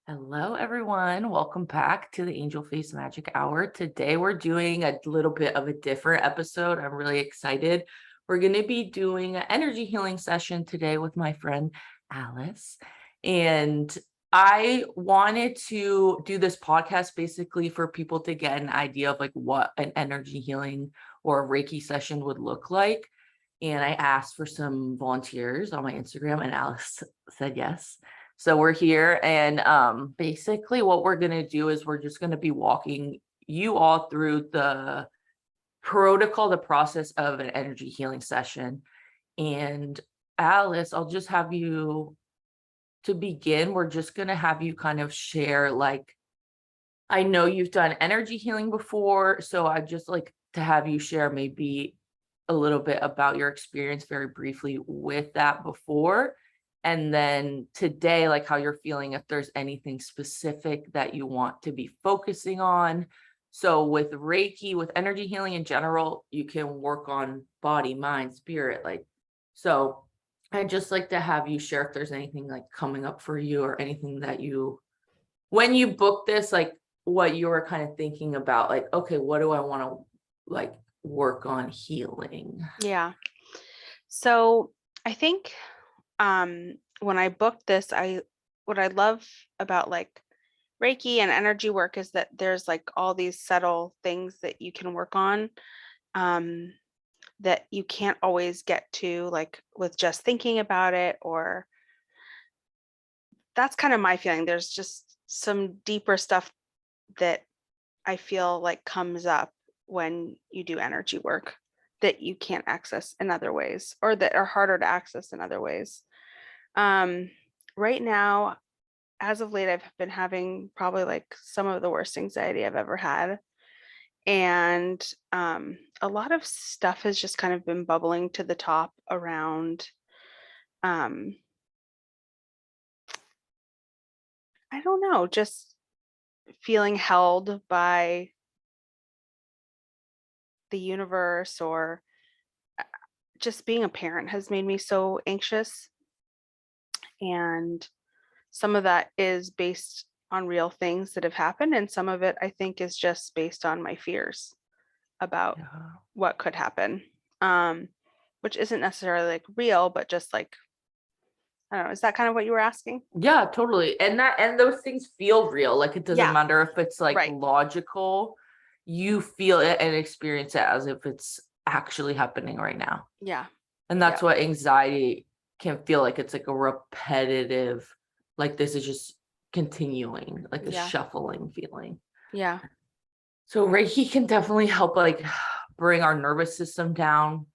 Hello, everyone. Welcome back to the Angel Face Magic Hour. Today, we're doing a little bit of a different episode. I'm really excited. We're going to be doing an energy healing session today with my friend Alice. And I wanted to do this podcast basically for people to get an idea of like what an energy healing or a Reiki session would look like. And I asked for some volunteers on my Instagram, and Alice said yes. So we're here, and basically what we're going to do is we're just going to be walking you all through the protocol, the process of an energy healing session. And Alice, I'll just have you to begin. We're just going to have you kind of share, like, I know you've done energy healing before, so I'd just like to have you share maybe a little bit about your experience very briefly with that before. And then today, like how you're feeling, if there's anything specific that you want to be focusing on. So with Reiki, with energy healing in general, you can work on body, mind, spirit. So I'd just like to have you share if there's anything like coming up for you or anything that when you book this, like what you were kind of thinking about, like, okay, what do I want to like work on healing? Yeah. So I think when I booked this, what I love about like Reiki and energy work is that there's like all these subtle things that you can work on um that you can't always get to like with just thinking about it, or that's kind of my feeling. There's just some deeper stuff that I feel like comes up when you do energy work that you can't access in other ways, or that are harder to access in other ways. Um, right now, as of late, I've been having probably like some of the worst anxiety I've ever had. And a lot of stuff has just kind of been bubbling to the top around, um, I don't know, just feeling held by the universe, or just being a parent has made me so anxious. And some of that is based on real things that have happened, and some of it I think is just based on my fears about Yeah. what could happen. Um, which isn't necessarily like real, but just like, I don't know, is that kind of what you were asking? Yeah, totally. And those things feel real. Like it doesn't Yeah, matter if it's like right. logical, you feel it and experience it as if it's actually happening right now. Yeah. And Yeah. that's what anxiety can feel like. It's like a repetitive, like this is just continuing, like a Yeah. shuffling feeling. Yeah. So Reiki can definitely help like bring our nervous system down.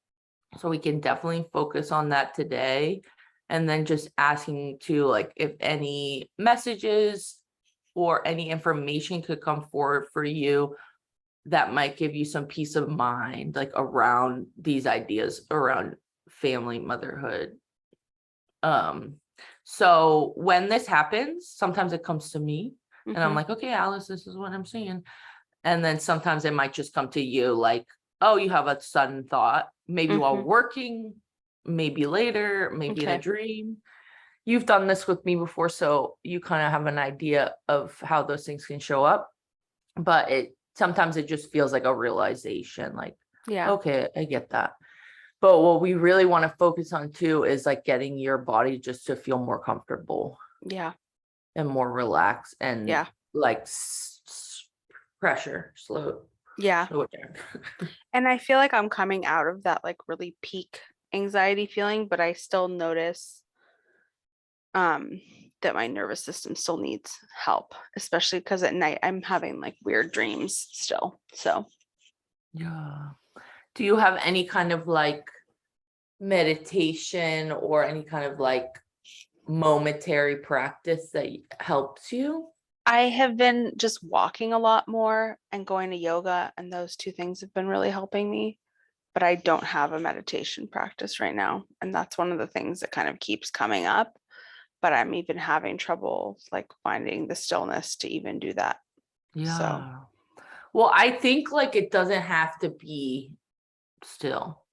So we can definitely focus on that today. And then just asking to like if any messages or any information could come forward for you that might give you some peace of mind, like around these ideas around family, motherhood. Um, so when this happens, sometimes it comes to me and I'm Hmm. like, okay, Alice, this is what I'm seeing. And then sometimes it might just come to you like, oh, you have a sudden thought, maybe while Hmm. working, maybe later, maybe in a Okay. dream. You've done this with me before, so you kind of have an idea of how those things can show up. But it sometimes it just feels like a realization, like, Yeah. okay, I get that. But what we really want to focus on too is like getting your body just to feel more comfortable Yeah. and more relaxed and Yeah. like pressure, Yeah. slow it down. And I feel like I'm coming out of that like really peak anxiety feeling, but I still notice um that my nervous system still needs help, especially because at night I'm having like weird dreams still. So Yeah. Do you have any kind of like meditation or any kind of like momentary practice that helps you? I have been just walking a lot more and going to yoga, and those two things have been really helping me. But I don't have a meditation practice right now. And that's one of the things that kind of keeps coming up. But I'm even having trouble like finding the stillness to even do that. So, Yeah. Well, I think like it doesn't have to be still.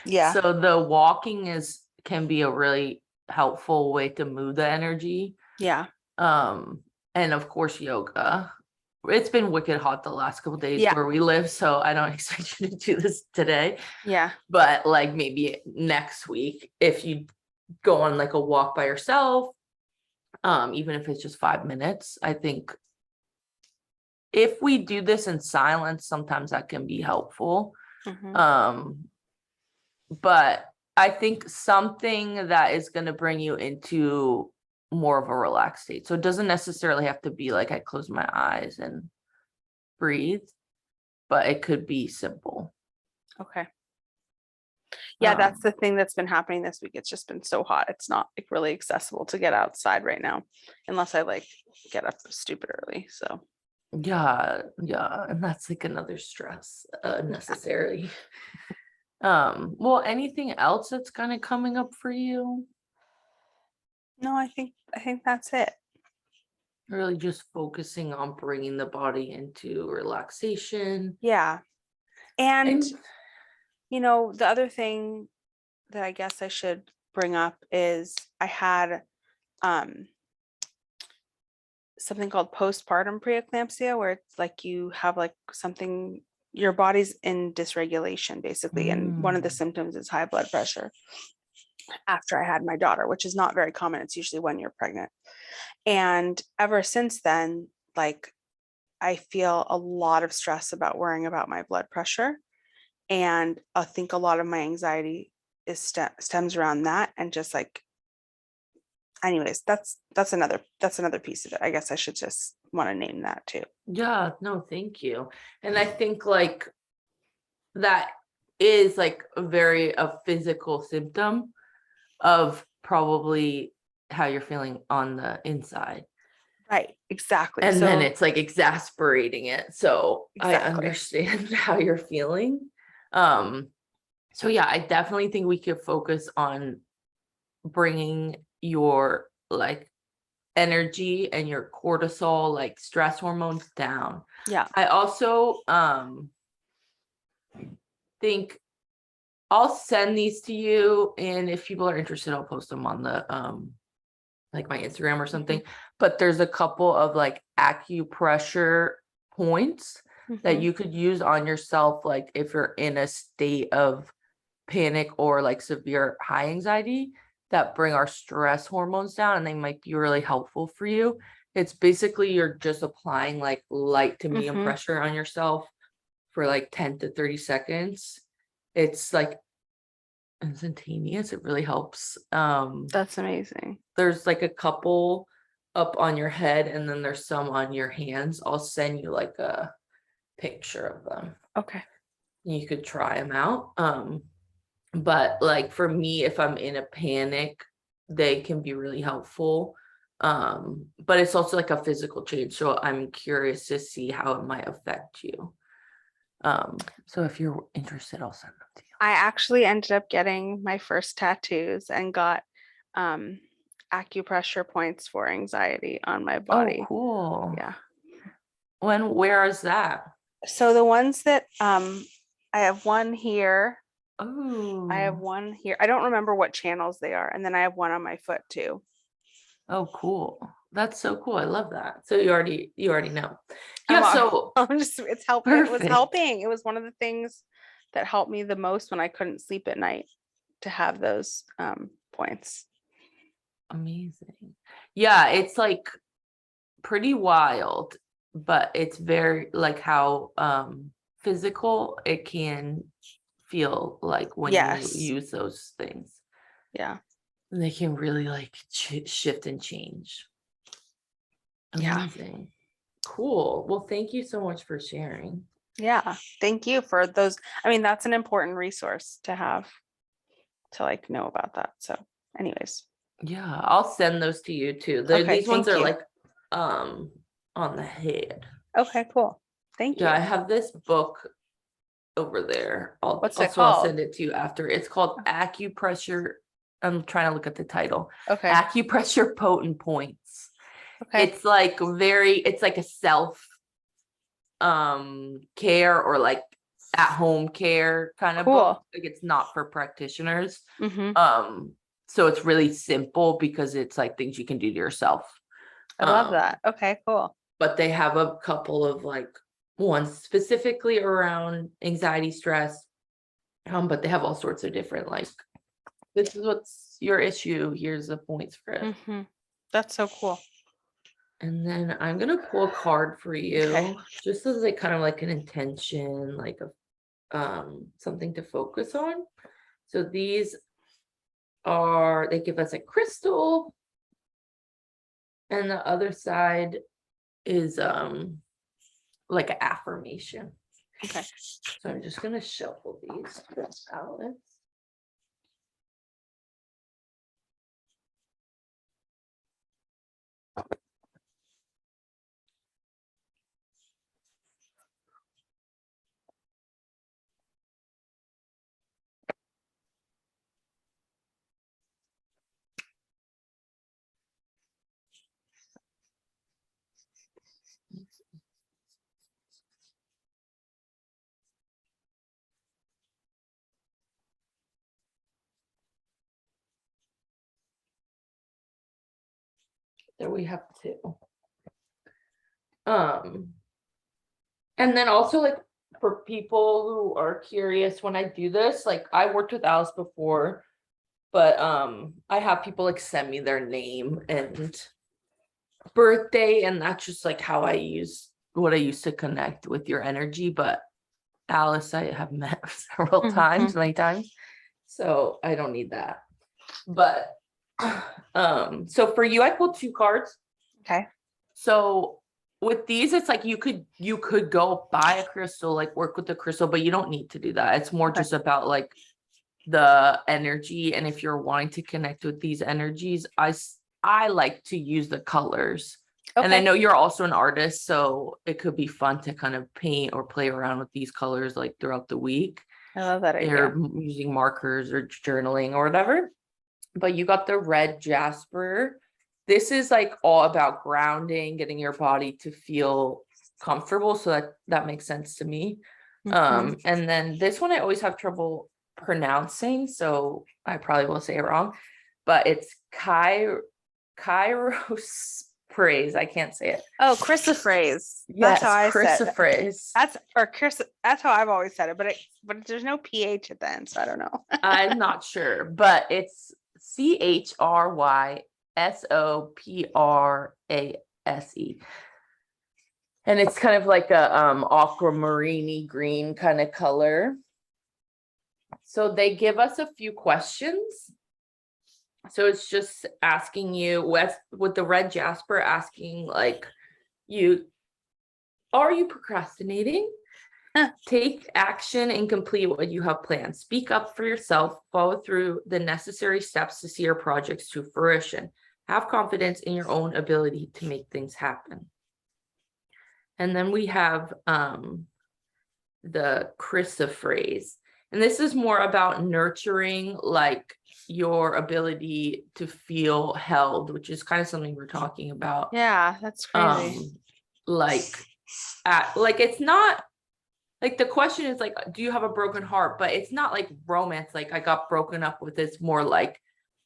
yeah, So the walking is can be a really helpful way to move the energy. yeah, Um, and of course yoga. It's been wicked hot the last couple days Yeah. where we live, so I don't expect you to do this today, Yeah. but like maybe next week if you go on like a walk by yourself, even if it's just 5 minutes. I think if we do this in silence, sometimes that can be helpful. Mhm. But I think something that is going to bring you into more of a relaxed state. So it doesn't necessarily have to be like I close my eyes and breathe, but it could be simple. Okay. Yeah, that's Um, the thing that's been happening this week. It's just been so hot. It's not like really accessible to get outside right now, unless I like get up stupid early. So yeah, yeah, and that's like another stress necessary. Well, anything else that's kind of coming up for you? no, I think that's it. Really just focusing on bringing the body into relaxation. Yeah. And And the other thing that I guess I should bring up is I had um something called postpartum preeclampsia, where it's like you have like something, your body's in dysregulation basically, and one of the mm, symptoms is high blood pressure after I had my daughter, which is not very common. It's usually when you're pregnant. And ever since then, like I feel a lot of stress about worrying about my blood pressure. And I think a lot of my anxiety stems around that. And just like, anyways, that's another piece of it. I guess I should just want to name that too. yeah, no, thank you. And I think like that is like a physical symptom of probably how you're feeling on the inside. Right, exactly. And then So it's like exasperating it. So I exactly. understand how you're feeling. Um, so yeah, I definitely think we could focus on bringing your like energy and your cortisol, like stress hormones down. Yeah. I also think I'll send these to you, and if people are interested, I'll post them on the like my Instagram or something. Hmm. But there's a couple of like acupressure points that Hmm. you could use on yourself, like if you're in a state of panic or like severe high anxiety, that bring our stress hormones down, and they might be really helpful for you. It's basically you're just applying like light to medium Hmm. pressure on yourself for like 10 to 30 seconds. It's like instantaneous. It really helps. That's amazing. There's like a couple up on your head, and then there's some on your hands. I'll send you like a picture of them. Okay. You could try them out. But like for me, if I'm in a panic, they can be really helpful. But it's also like a physical change. So I'm curious to see how it might affect you. So if you're interested, I'll send them to you. I actually ended up getting my first tattoos and got um acupressure points for anxiety on my Oh, body. cool. Yeah. Where is that? So the ones that I have one here, I have Oh, one here. I don't remember what channels they are. And then I have one on my foot too. oh, cool. That's so cool. I love that. So you already know. I'm, Yeah, so I'm just, it was perfect. helping. It was one of the things that helped me the most when I couldn't sleep at night, to have those points. Amazing. Yeah, it's like pretty wild, but it's very like how physical it can feel like when you Yes. use those things. Yeah. They can really like shift and change. Yeah. Amazing. Cool. Well, thank you so much for sharing. Yeah. Thank you for those. I mean, that's an important resource to have, to like know about that. So, anyways. Yeah, I'll send those to you too. Okay. These ones Thank are you. like on the head. Okay, cool. Thank Yeah, you. I have this book over there. What's it I'll called? send it to you after. It's called Acupressure. I'm trying to look at the title. Okay. Acupressure Potent Points. Okay. It's like a self care or like at home care kind of book. Cool. Like it's not for practitioners. Mm-hmm. So it's really simple because it's like things you can do to yourself. I love that. Okay, cool. But they have a couple of like ones specifically around anxiety, stress. But they have all sorts of different like, this is what's your issue. Here's the points for it. That's so cool. And then I'm gonna pull a card for you, Okay. just as like kind of like an intention, like a something to focus on. So these are, they give us a crystal, and the other side is like an affirmation. Okay. So I'm just gonna shuffle these for Alice. There we have two. And then also like for people who are curious, when I do this, like I worked with Alice before, but I have people like send me their name and birthday, and that's just like how I use what I used to connect with your energy. But Alice, I have met several times, many times, so I don't need that. But so for you, I pulled two cards. Okay. So with these, it's like you could go buy a crystal, like work with the crystal, but you don't need to do that. It's more just about like the energy. And if you're wanting to connect with these energies, I like to use the colors. And I know you're also an artist, so it could be fun to kind of paint or play around with these colors like throughout the week. I love that idea. They're using markers or journaling or whatever. But you got the red jasper. This is like all about grounding, getting your body to feel comfortable. So that makes sense to me. And then this one I always have trouble pronouncing, so I probably will say it wrong, but it's Kairos praise. I can't say it. Oh, chrysoprase. Yes, that's how I said chrysoprase. That's how I've always said it, but there's no ph at the end, so I don't know. I'm not sure, but it's CHRYSOPRASE. And it's kind of like a aquamarine green kind of color. So they give us a few questions. So it's just asking you with the red jasper, asking like, are you procrastinating? Take action and complete what you have planned. Speak up for yourself. Follow through the necessary steps to see your projects to fruition. Have confidence in your own ability to make things happen. And then we have the chrysoprase. And this is more about nurturing like your ability to feel held, which is kind of something we're talking about. Yeah, that's crazy. Like it's not like, the question is like, do you have a broken heart? But it's not like romance, like I got broken up with. It's more like,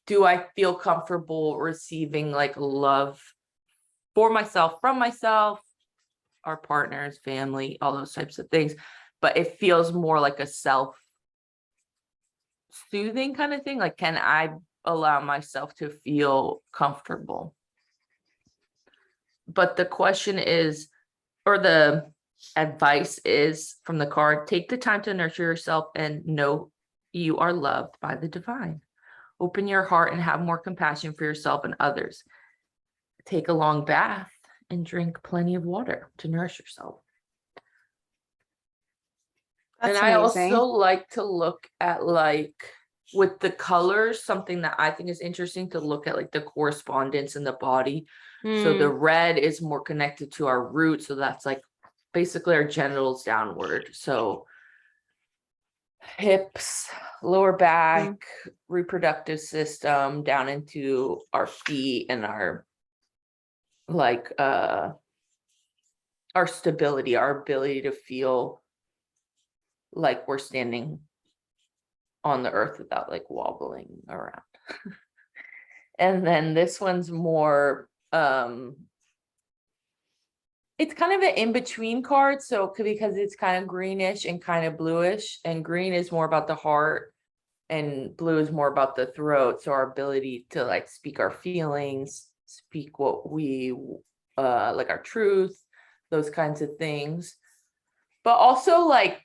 do I feel comfortable receiving like love for myself, from myself, our partners, family, all those types of things. But it feels more like a self-soothing kind of thing. Like, can I allow myself to feel comfortable? But the question is, or the advice is from the card, take the time to nurture yourself and know you are loved by the divine. Open your heart and have more compassion for yourself and others. Take a long bath and drink plenty of water to nourish yourself. That's and amazing. I also like to look at like with the colors, something that I think is interesting to look at like the correspondence in the body. So the red is more connected to our root. So that's like basically our genitals downward. So hips, lower back, reproductive system, down into our feet and our like our stability, our ability to feel like we're standing on the earth without like wobbling around. And then this one's more it's kind of an in-between card. So because it's kind of greenish and kind of bluish, and green is more about the heart and blue is more about the throat. So our ability to like speak our feelings, speak what we like our truth, those kinds of things. But also like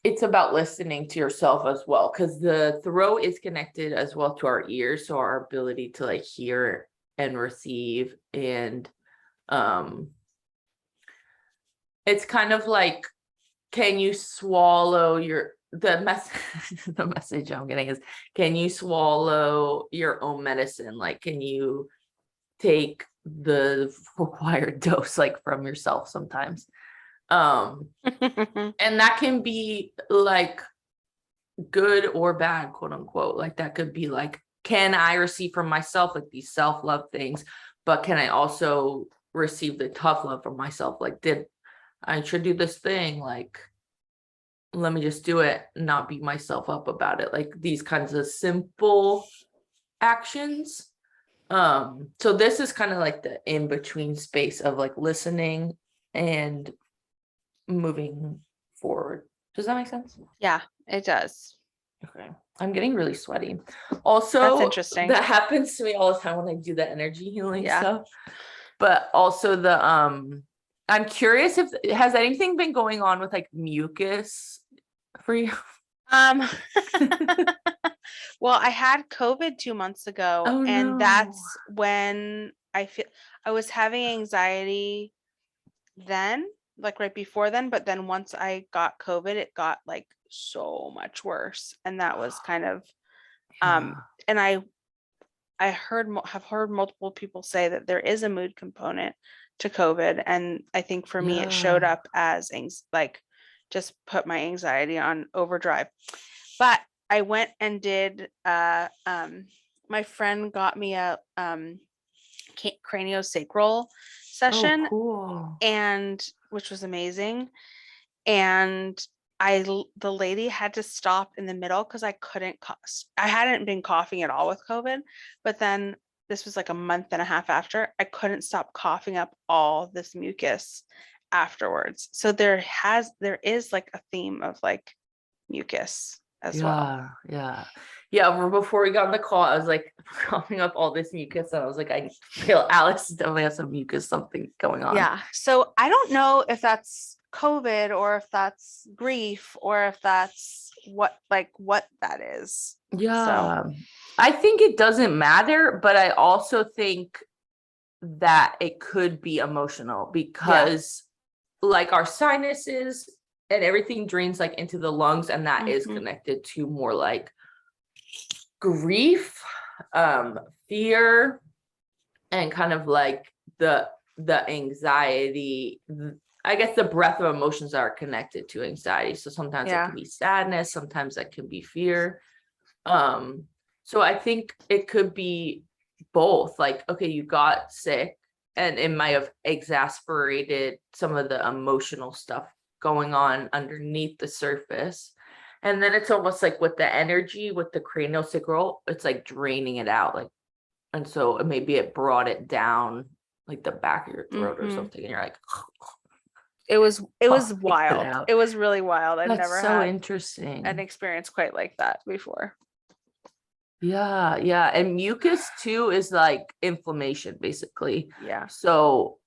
it's about listening to yourself as well, because the throat is connected as well to our ears. So our ability to like hear and receive, and it's kind of like, can you swallow the message I'm getting is, can you swallow your own medicine? Like, can you take the required dose like from yourself sometimes? And that can be like good or bad, quote unquote. Like that could be like, can I receive from myself like these self-love things, but can I also receive the tough love from myself? Like, did I should do this thing, like let me just do it, not beat myself up about it. Like these kinds of simple actions. So this is kind of like the in-between space of like listening and moving forward. Does that make sense? Yeah, it does. Okay. I'm getting really sweaty. That's Also, interesting. that happens to me all the time when I do the energy healing Yeah. stuff. But also I'm curious if has anything been going on with like mucus for you? Um, well, I had COVID 2 months ago, Oh and no. that's when I was having anxiety then, like right before then, but then once I got COVID, it got like so much worse. And that was kind of Yeah. and have heard multiple people say that there is a mood component to COVID. And I think for me, it showed Yeah. up as like just put my anxiety on overdrive. But I went and did, my friend got me a craniosacral Oh, session, cool. and which was amazing. And the lady had to stop in the middle because I hadn't been coughing at all with COVID, but then this was like a month and a half after, I couldn't stop coughing up all this mucus afterwards. So there is like a theme of like mucus as well. Yeah. Before we got on the call, I was like coughing up all this mucus, and I was like, I feel Alex definitely has some mucus, something going on. Yeah. So I don't know if that's COVID or if that's grief or if that's what that is. So Yeah. I think it doesn't matter, but I also think that it could be emotional yeah. because like our sinuses and everything drains like into the lungs, and that is Mhm. connected to more like grief, fear, and kind of like the anxiety. I guess the breadth of emotions that are connected to anxiety. So sometimes it Yeah. can be sadness, sometimes that can be fear. So I think it could be both. Like, okay, you got sick and it might have exasperated some of the emotional stuff going on underneath the surface. And then it's almost like with the energy, with the cranial sacral, it's like draining it out. Like, and so maybe it brought it down like the back of your throat or Mhm. something. And you're like, It was coughing it wild. out. It was really wild. I've That's never so had an interesting. experience quite like that before. Yeah. And mucus too is like inflammation, basically. Yeah. So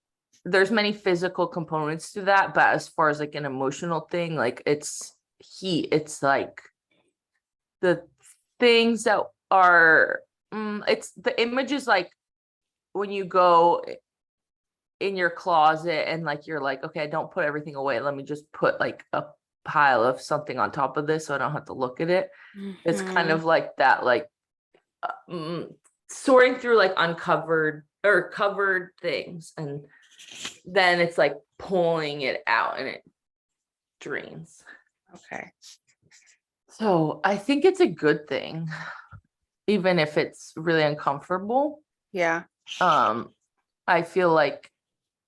there's many physical components to that, but as far as like an emotional thing, like it's heat. It's like the things that are it's the images like when you go in your closet and like you're like, okay, I don't put everything away. Let me just put like a pile of something on top of this so I don't have to look at it. It's kind Mhm. of like that, like sorting through like uncovered or covered things, and then it's like pulling it out and it drains. Okay. So I think it's a good thing, even if it's really uncomfortable. Yeah. I feel like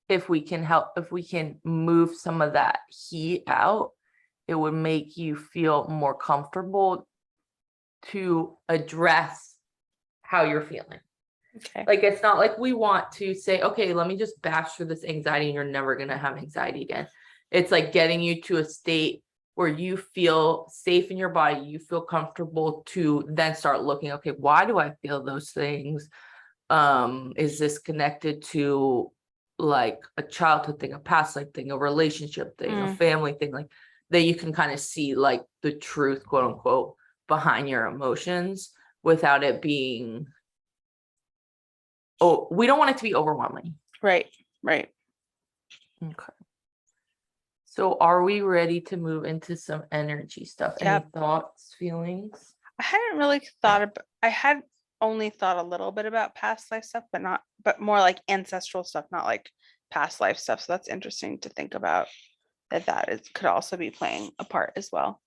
if we can move some of that heat out, it would make you feel more comfortable to address how you're feeling. Okay. Like, it's not like we want to say, okay, let me just bash through this anxiety and you're never going to have anxiety again. It's like getting you to a state where you feel safe in your body, you feel comfortable to then start looking, okay, why do I feel those things? Is this connected to like a childhood thing, a past life thing, a relationship thing, a family thing, like that you can kind of see like the truth, quote unquote, behind your emotions without it being, oh, we don't want it to be overwhelming. Right. Right. Okay. So are we ready to move into some energy stuff? Yep. Any thoughts, feelings? I hadn't really thought about, I had only thought a little bit about past life stuff, but more like ancestral stuff, not like past life stuff. So that's interesting to think about could also be playing a part as well.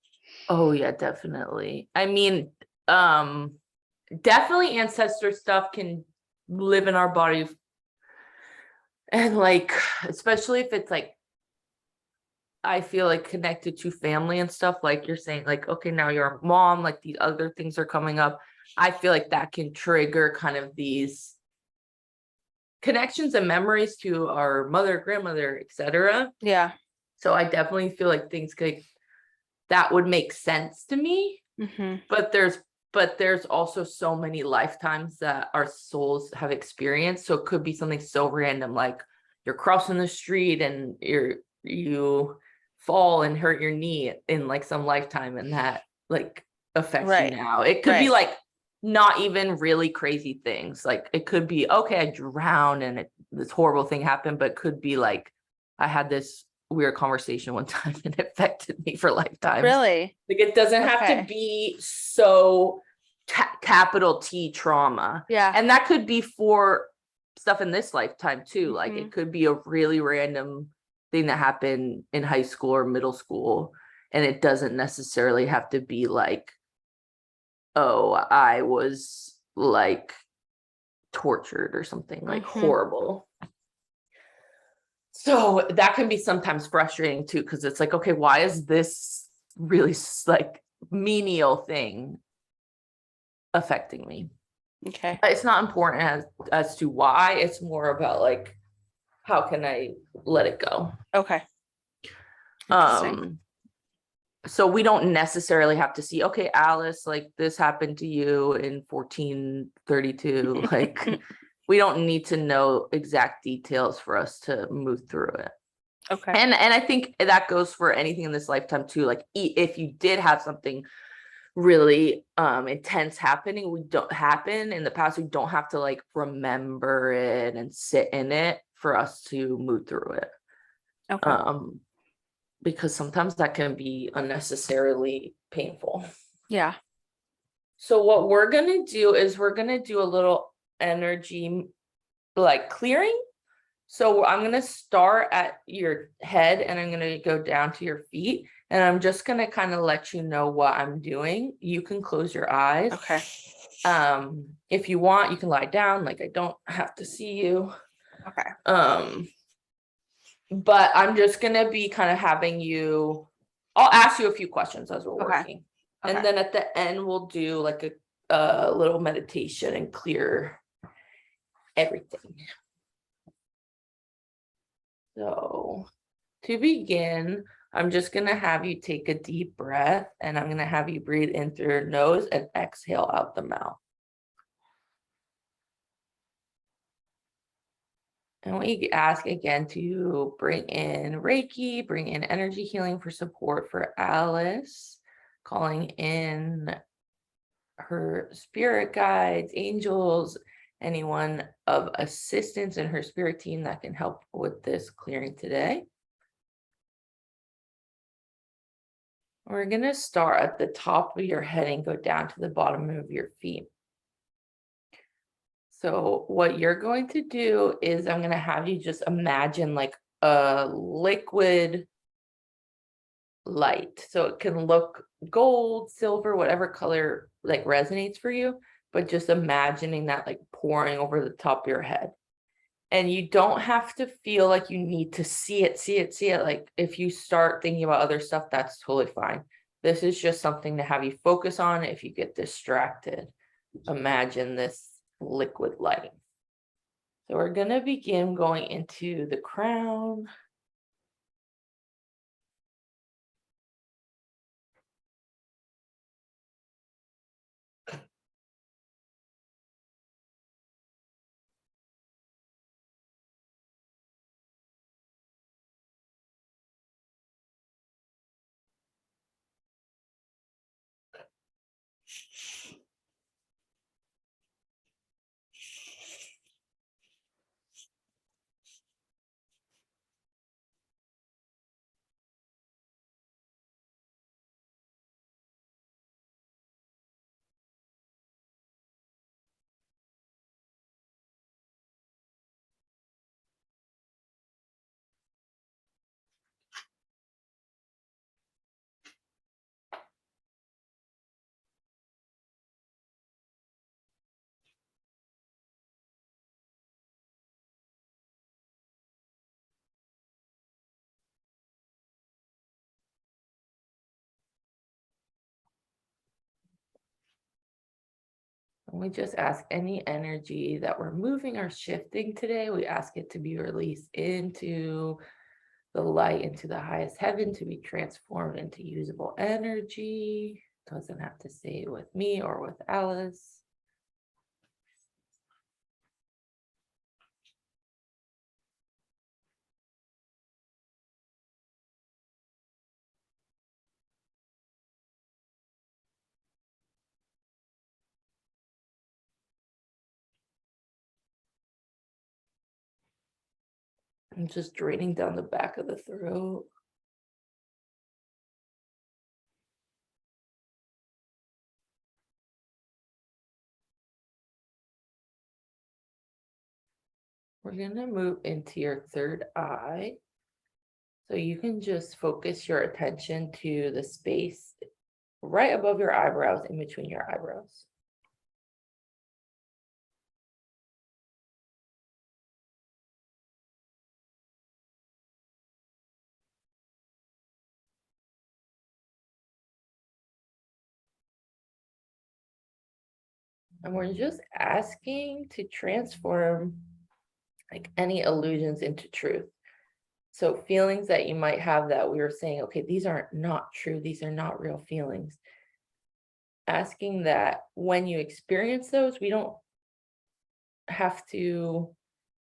Oh yeah, definitely. I mean, definitely ancestor stuff can live in our body, and like, especially if it's like, I feel like connected to family and stuff, like you're saying, like, okay, now you're a mom, like these other things are coming up. I feel like that can trigger kind of these connections and memories to our mother, grandmother, etc. Yeah. So I definitely feel like things could, that would make sense to me. But there's also so many lifetimes that our souls have experienced. So it could be something so random, like you're crossing the street and you fall and hurt your knee in like some lifetime, and that like affects you Right. now. It could be like not even really crazy things. Like it could be, okay, I drowned and this horrible thing happened, but it could be like I had this weird conversation one time and it affected me for lifetimes. Really? Like it doesn't have to be so capital T trauma. Yeah. And that could be for stuff in this lifetime too. Like it could be a really random thing that happened in high school or middle school. And it doesn't necessarily have to be like, oh, I was like tortured or something like horrible. So that can be sometimes frustrating too, because it's like, okay, why is this really like menial thing affecting me? Okay. It's not important as to why. It's more about like, how can I let it go? Okay. Interesting. So we don't necessarily have to see, okay, Alice, like this happened to you in 1432. Like we don't need to know exact details for us to move through it. Okay. And I think that goes for anything in this lifetime too. Like if you did have something really intense happening, we don't happen in the past, we don't have to like remember it and sit in it for us to move through it. Okay. Because sometimes that can be unnecessarily painful. Yeah. So what we're gonna do is we're gonna do a little energy like clearing. So I'm going to start at your head and I'm going to go down to your feet. And I'm just going to kind of let you know what I'm doing. You can close your eyes. Okay. If you want, you can lie down. Like I don't have to see you. Okay. But I'm just going to be kind of having you, I'll ask you a few questions as we're working. Okay. And then at the end, we'll do like a little meditation and clear everything. So to begin, I'm just going to have you take a deep breath, and I'm going to have you breathe in through your nose and exhale out the mouth. And we ask again to bring in Reiki, bring in energy healing for support for Alice, calling in her spirit guides, angels, anyone of assistance in her spirit team that can help with this clearing today. We're going to start at the top of your head and go down to the bottom of your feet. So what you're going to do is I'm going to have you just imagine like a liquid light. So it can look gold, silver, whatever color like resonates for you, but just imagining that like pouring over the top of your head. And you don't have to feel like you need to see it. Like if you start thinking about other stuff, that's totally fine. This is just something to have you focus on if you get distracted. Imagine this liquid light. So we're going to begin going into the crown. And we just ask any energy that we're moving or shifting today, we ask it to be released into the light, into the highest heaven, to be transformed into usable energy. Doesn't have to say it with me or with Alice. I'm just draining down the back of the throat. We're going to move into your third eye. So you can just focus your attention to the space right above your eyebrows, in between your eyebrows. And we're just asking to transform like any illusions into truth. So feelings that you might have that we were saying, okay, these are not true, these are not real feelings. Asking that when you experience those, we don't have to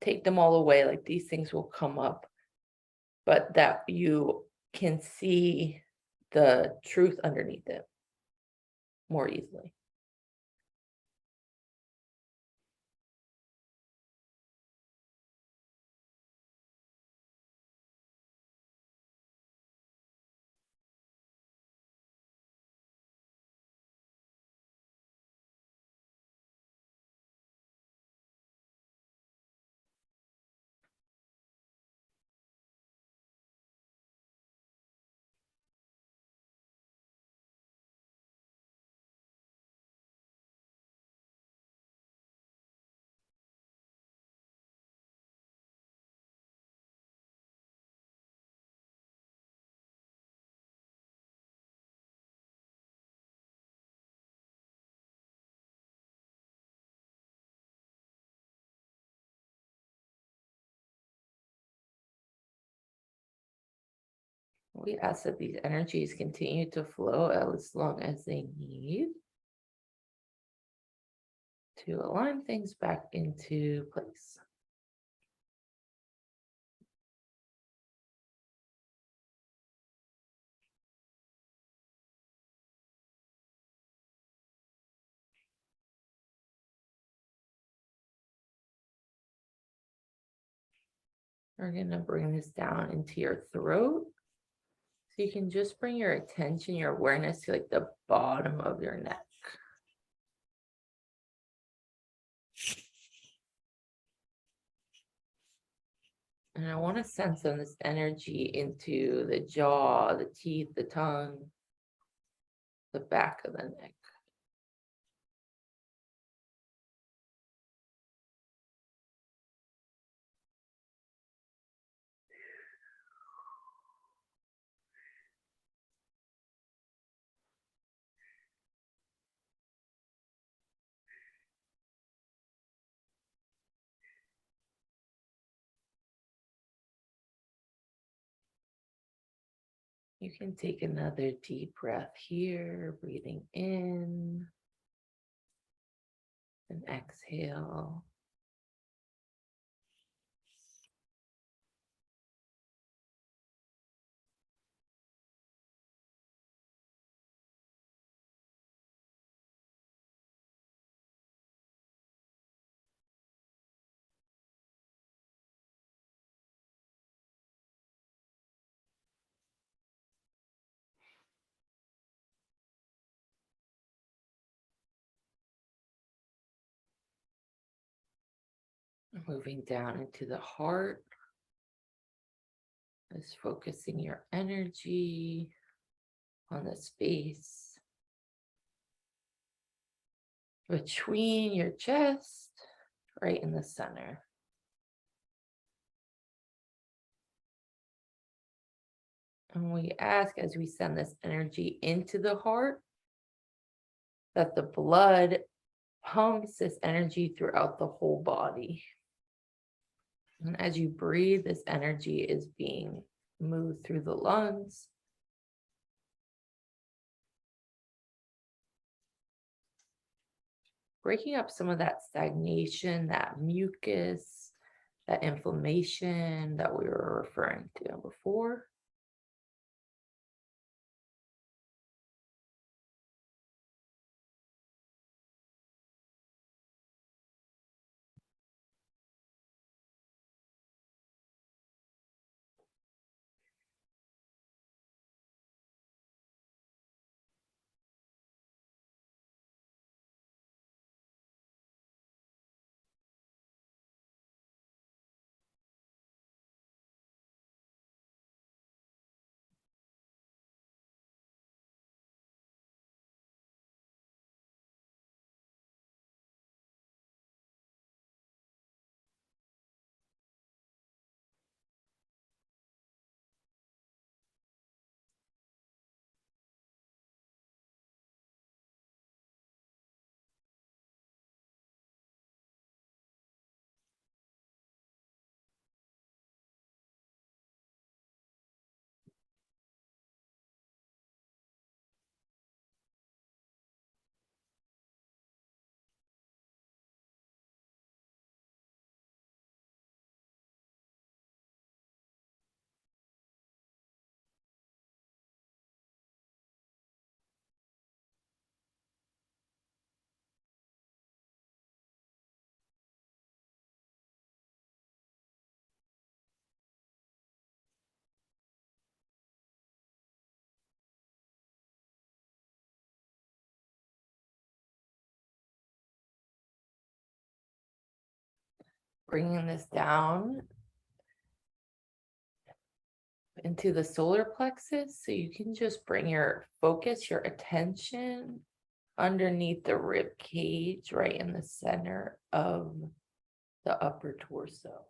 take them all away, like these things will come up, but that you can see the truth underneath it more easily. We ask that these energies continue to flow as long as they need to align things back into place. We're going to bring this down into your throat. So you can just bring your attention, your awareness to like the bottom of your neck. And I want to send some of this energy into the jaw, the teeth, the tongue, the back of the neck. You can take another deep breath here, breathing in and exhale. Moving down into the heart, is focusing your energy on the space between your chest, right in the center. And we ask as we send this energy into the heart that the blood pumps this energy throughout the whole body. And as you breathe, this energy is being moved through the lungs, breaking up some of that stagnation, that mucus, that inflammation that we were referring to before. Bringing this down into the solar plexus, so you can just bring your focus, your attention underneath the rib cage, right in the center of the upper torso.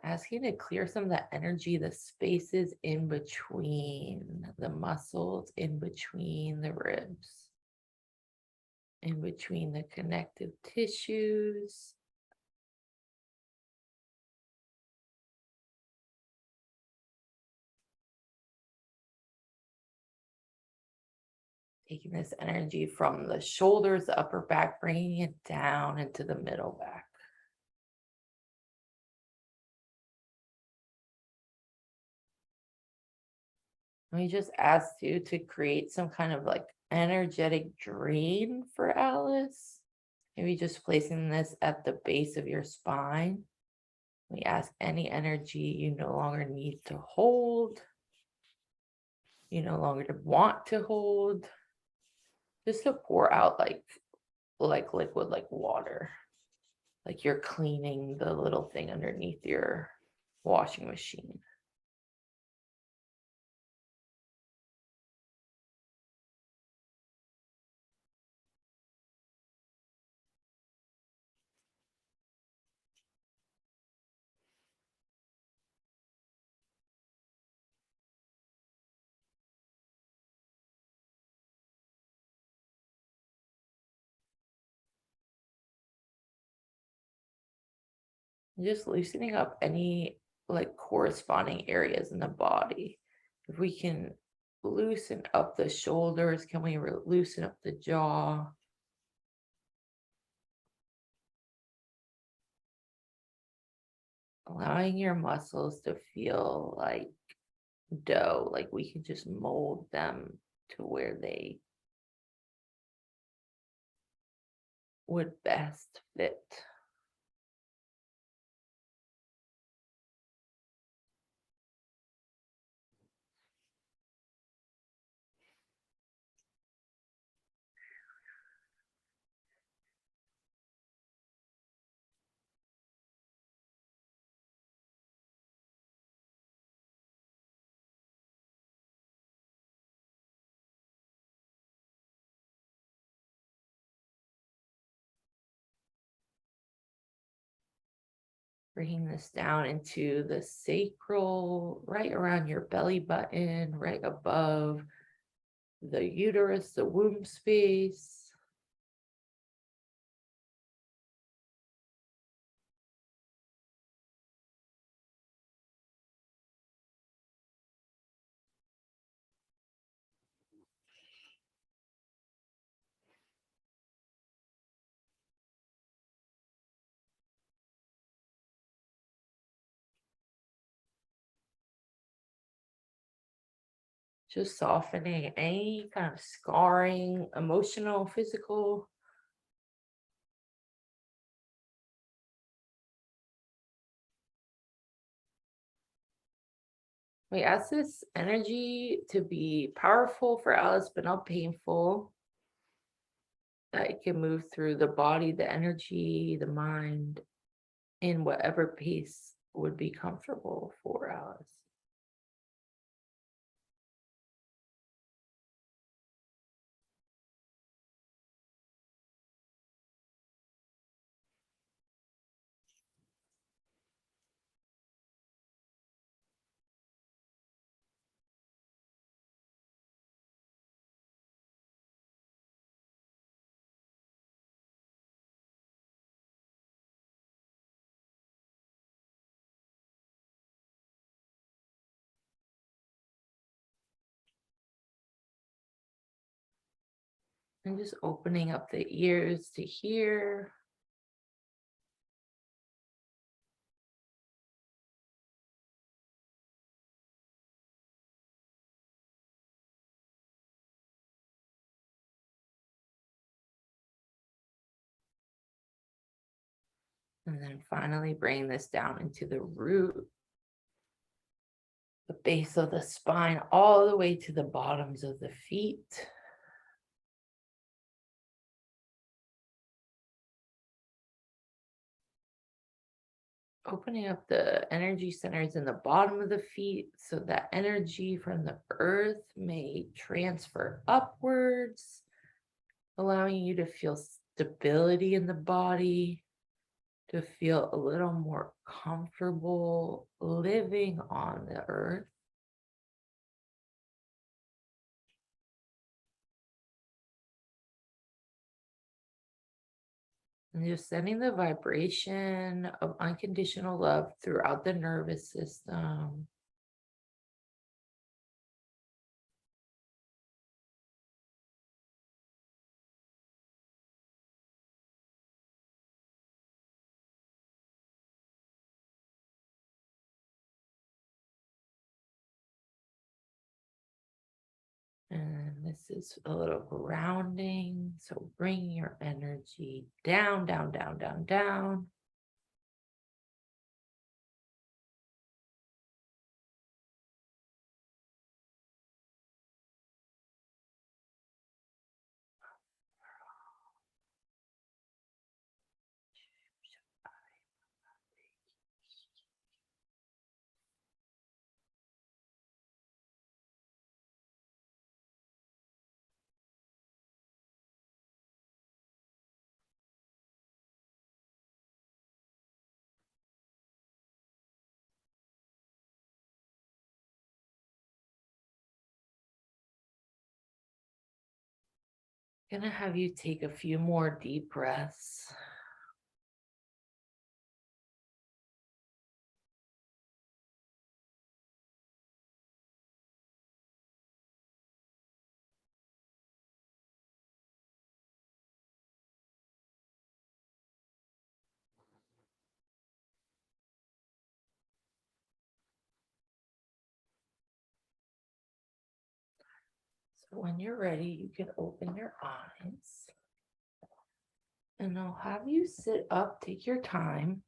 Asking to clear some of that energy, the spaces in between the muscles, in between the ribs, in between the connective tissues. Taking this energy from the shoulders, the upper back, bringing it down into the middle back. And we just asked you to create some kind of like energetic drain for Alice. Maybe just placing this at the base of your spine. We ask any energy you no longer need to hold, you no longer want to hold, just to pour out like liquid, like water, like you're cleaning the little thing underneath your washing machine. Just loosening up any like corresponding areas in the body. If we can loosen up the shoulders, can we loosen up the jaw? Allowing your muscles to feel like dough, like we can just mold them to where they would best fit. Bringing this down into the sacral, right around your belly button, right above the uterus, the womb space. Just softening any kind of scarring, emotional, physical. We ask this energy to be powerful for us, but not painful. That it can move through the body, the energy, the mind, in whatever pace would be comfortable for us. And just opening up the ears to hear. And then finally bring this down into the root, the base of the spine, all the way to the bottoms of the feet. Opening up the energy centers in the bottom of the feet so that energy from the earth may transfer upwards, allowing you to feel stability in the body, to feel a little more comfortable living on the earth. And just sending the vibration of unconditional love throughout the nervous system. And this is a little grounding. So bring your energy down, down, down, down, down. Gonna have you take a few more deep breaths. When you're ready, you can open your eyes. And I'll have you sit up, take your time.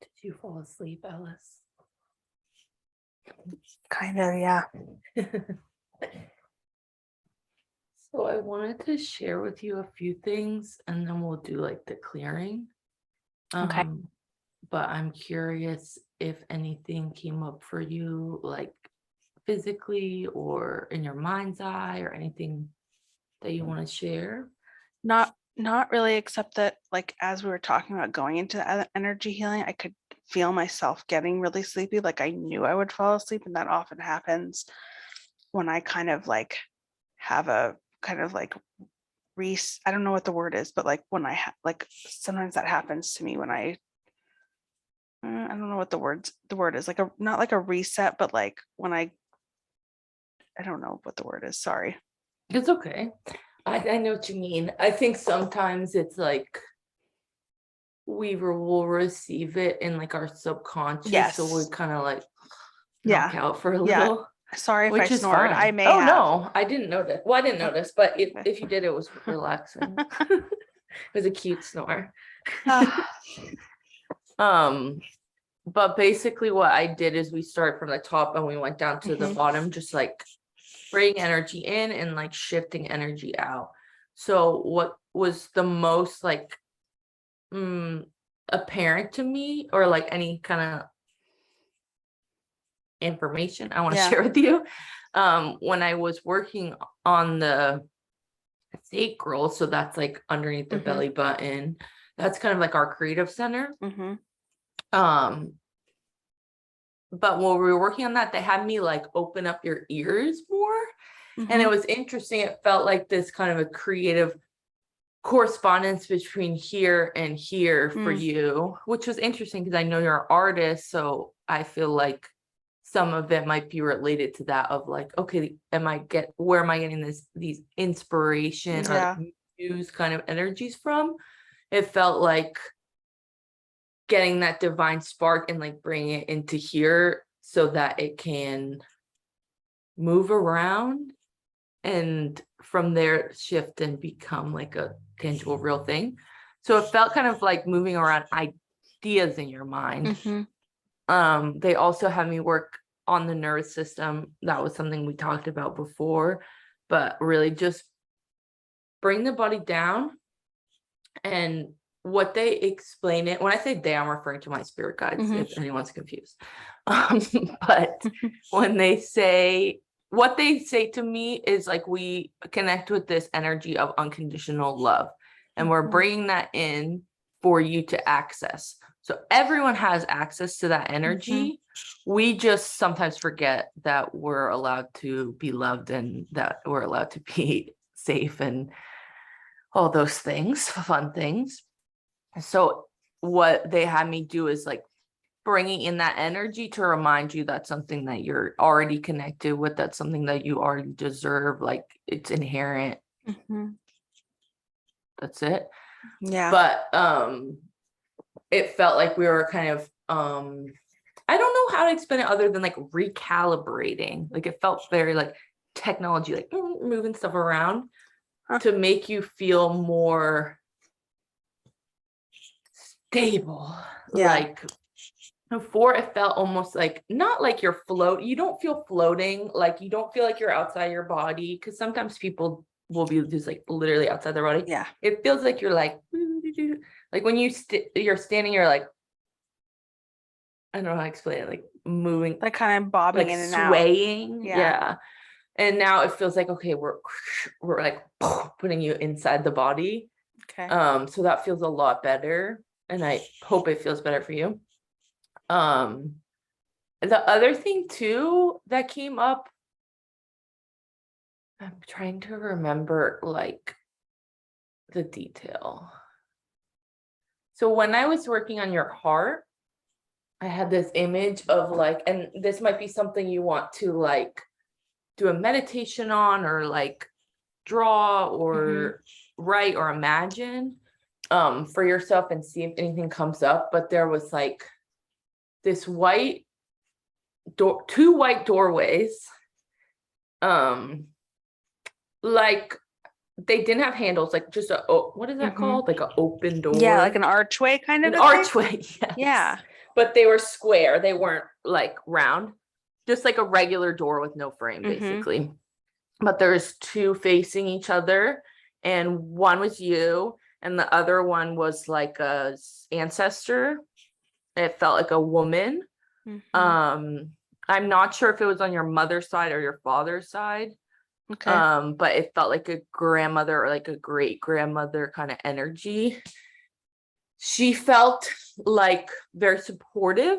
Did you fall asleep, Ellis? Kind of, yeah. So I wanted to share with you a few things and then we'll do like the clearing. Okay. But I'm curious if anything came up for you, like physically or in your mind's eye or anything that you want to share. Not really, except that like as we were talking about going into energy healing, I could feel myself getting really sleepy. Like I knew I would fall asleep, and that often happens when I kind of like have a kind of like I don't know what the word is, but like when I like sometimes that happens to me when I don't know what the word is, like a not like a reset, but like when I don't know what the word is. Sorry. It's okay. I know what you mean. I think sometimes it's like we will receive it in like our subconscious, so we Yes. kind of like Yeah. knock out for a Yeah. little, Sorry if I which is snored. I fine. may Oh have. no, I didn't notice. Well, I didn't Oh, notice, but okay. if you did, it was relaxing. It was a cute snore. But basically what I did is we started from the top and we went down to the bottom, just like bringing energy in and like shifting energy out. So what was the most like apparent to me, or like any kind of information I want to Yeah. share with you, when I was working on the sacral, so that's like underneath the belly button, that's kind of like our creative center. But when we were working on that, they had me like open up your ears more. And it was interesting. It felt like this kind of a creative correspondence between here and here for you, which was interesting because I know you're an artist. So I feel like some of it might be related to that of like, okay, where am I getting these inspiration or like muse kind of energies from? It felt like getting that divine spark and like bringing it into here so that it can move around and from there shift and become like a tangible real thing. So it felt kind of like moving around ideas in your mind. They also had me work on the nervous system. That was something we talked about before, but really just bring the body down. And what they explain it, when I say they, I'm referring to my spirit guides, if anyone's confused. But when they say, what they say to me is like, we connect with this energy of unconditional love, and we're bringing that in for you to access. So everyone has access to that energy. We just sometimes forget that we're allowed to be loved and that we're allowed to be safe and all those things, fun things. So what they had me do is like bringing in that energy to remind you that's something that you're already connected with, that's something that you already deserve, like it's inherent. That's it. Yeah. But it felt like we were kind of I don't know how to explain it other than like recalibrating. Like it felt very like technology, like moving stuff around to make you feel more stable. Like before it felt almost like, not like you're you don't feel floating, like you don't feel like you're outside your body, because sometimes people will be just like literally outside their body. Yeah. It feels like you're like when you're standing, you're like, I don't know how to explain it, like moving, Like kind of bobbing like in and out. swaying. Yeah. Yeah. And now it feels like, okay, we're like putting you inside the body. Okay. So that feels a lot better, and I hope it feels better for you. The other thing too that came up, I'm trying to remember like the detail. So when I was working on your heart, I had this image of like, and this might be something you want to like do a meditation on, or like draw or write or imagine for yourself, and see if anything comes up. But there was like this white door, two white doorways, like they didn't have handles, like just what is that called, like an open door? Yeah, like an archway kind of an a thing? archway. Yes. Yeah. But they were square, they weren't like round, just like a regular door with no frame, basically. But there's two facing each other, and one was you and the other one was like a ancestor. It felt like a woman. I'm not sure if it was on your mother's side or your father's side. Okay. But it felt like a grandmother or like a great grandmother kind of energy. She felt like very supportive,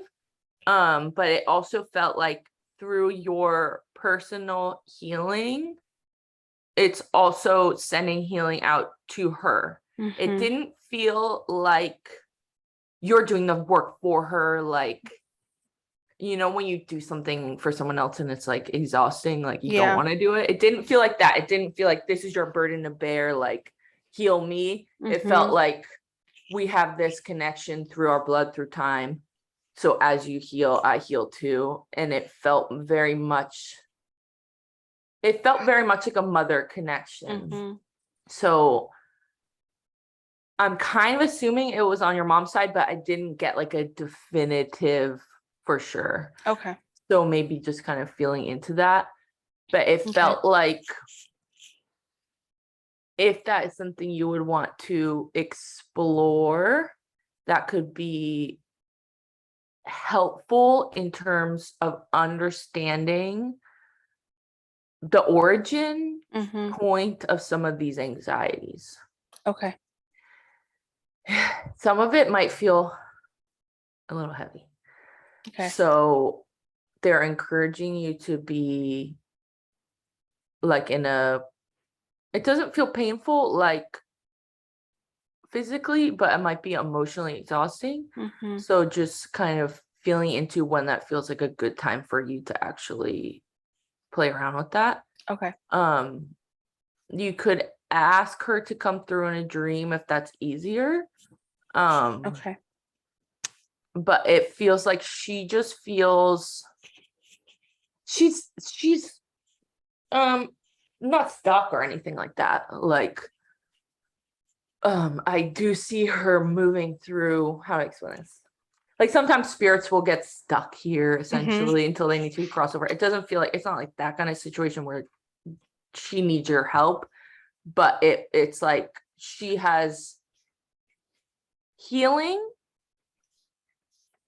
but it also felt like through your personal healing, it's also sending healing out to her. It didn't feel like you're doing the work for her, like, you know, when you do something for someone else and it's like exhausting, like you don't want to do it. It didn't feel like that. It didn't feel like this is your burden to bear, like heal me. It felt like we have this connection through our blood, through time. So as you heal, I heal too. And it felt very much like a mother connection. So I'm kind of assuming it was on your mom's side, but I didn't get like a definitive for sure. Okay. So maybe just kind of feeling into that. But it felt like if that is something you would want to explore, that could be helpful in terms of understanding the origin point of some of these anxieties. Okay. Some of it might feel a little heavy. Okay. So they're encouraging you to be like it doesn't feel painful like physically, but it might be emotionally exhausting. So just kind of feeling into when that feels like a good time for you to actually play around with that. Okay. You could ask her to come through in a dream if that's easier. Okay. But it feels like she just feels she's not stuck or anything like that. Like I do see her moving through, how to explain this. Like sometimes spirits will get stuck here essentially until they need to cross over. It doesn't feel like, it's not like that kind of situation where she needs your help, but it's like she has healing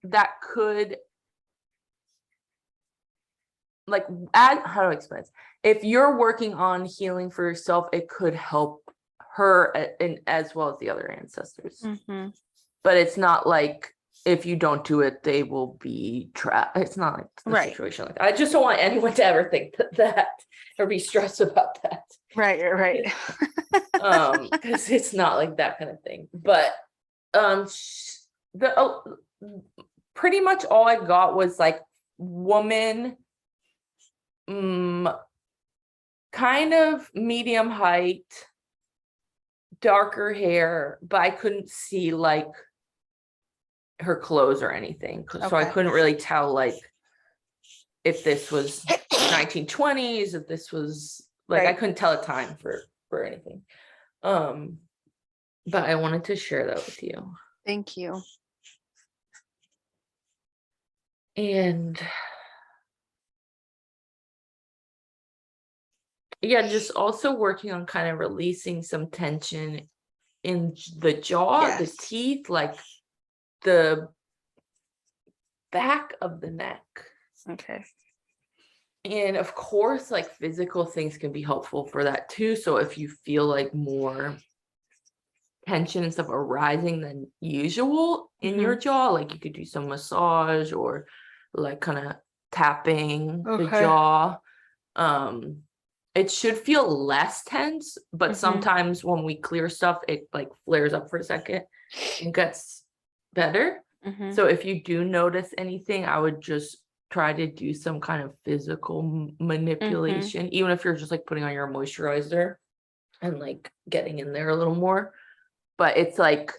that could like add, how do I explain this? If you're working on healing for yourself, it could help her and as well as the other ancestors. But it's not like if you don't do it, they will be trapped. It's not like a situation like that. I just don't want anyone to ever think that or be stressed about that. Right. Because it's not like that kind of thing. But pretty much all I got was like woman, kind of medium height, darker hair, but I couldn't see like her clothes or anything. So I couldn't really tell like if this was 1920s, if this was like, I couldn't tell a time for anything. But I wanted to share that with you. Thank you. And yeah, just also working on kind of releasing some tension in the jaw, the Yes. teeth, like the back of the neck. Okay. And of course, like physical things can be helpful for that too. So if you feel like more tension and stuff arising than usual in your jaw, like you could do some massage or like kind of tapping the Okay. jaw. It should feel less tense, but sometimes when we clear stuff, it like flares up for a second and gets better. So if you do notice anything, I would just try to do some kind of physical manipulation, even if you're just like putting on your moisturizer and like getting in there a little more. But it's like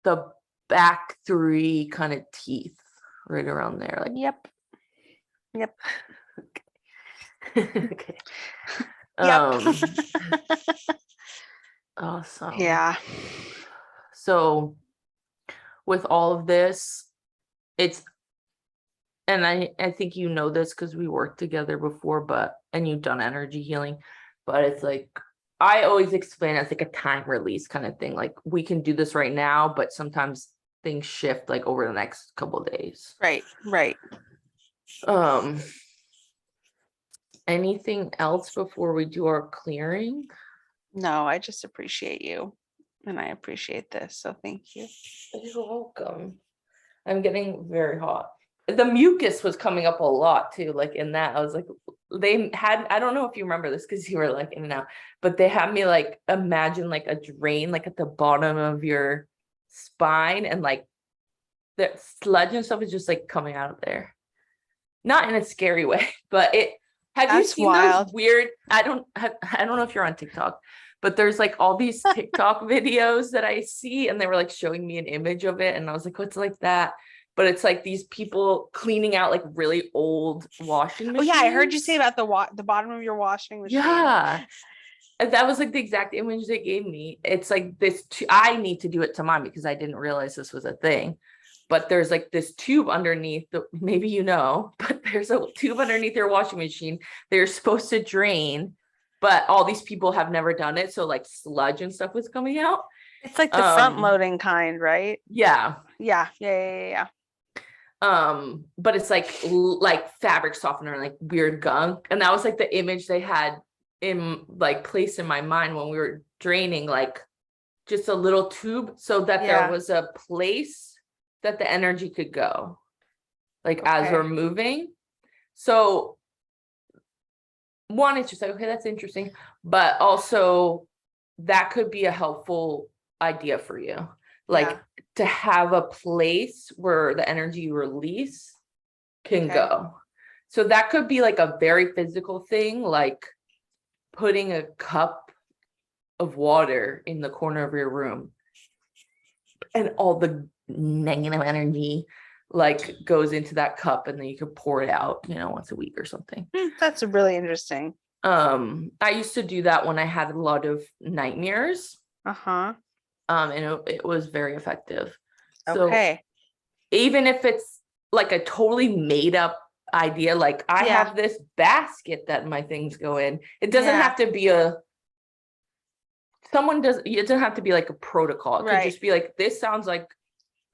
the back three kind of teeth right around there. Like, Yep. okay. Yep. Awesome. Yeah. So with all of this, it's, and I think you know this because we worked together before, and you've done energy healing, but it's like, I always explain it as like a time release kind of thing. Like we can do this right now, but sometimes things shift like over the next couple of days. Right. Anything else before we do our clearing? No, I just appreciate you and I appreciate this. So thank you. You're welcome. I'm getting very hot. The mucus was coming up a lot too. Like in that, I was like, they had, I don't know if you remember this because you were like in and out, but they had me like imagine like a drain like at the bottom of your spine, and like the sludge and stuff is just like coming out of there. Not in a scary way, but it, have you That's seen wild. those weird, I don't know if you're on TikTok, but there's like all these TikTok videos that I see, and they were like showing me an image of it, and I was like, what's like that? But it's like these people cleaning out like really old washing Oh machines. yeah, I heard you say about the bottom of your washing machine. Yeah. And that was like the exact image they gave me. It's like this, I need to do it to mine because I didn't realize this was a thing. But there's like this tube underneath, maybe you know, but there's a tube underneath your washing machine they're supposed to drain, but all these people have never done it. So like sludge and stuff was coming out. It's like the front loading kind, right? Yeah. Yeah. But it's like fabric softener, like weird gunk. And that was like the image they had in like place in my mind when we were draining, like just a little tube so that there was a place that the energy could go, like as we're moving. So one, it's just like, okay, that's interesting, but also that could be a helpful idea for you, like to have a place where the energy you release can go. So that could be like a very physical thing, like putting a cup of water in the corner of your room and all the negative energy like goes into that cup, and then you could pour it out, once a week or something. That's really interesting. I used to do that when I had a lot of nightmares. And it was very effective. So even if it's like a totally made up idea, like I have this basket that my things go in, it doesn't have to be it doesn't have to be like a protocol. It could just be like, this sounds like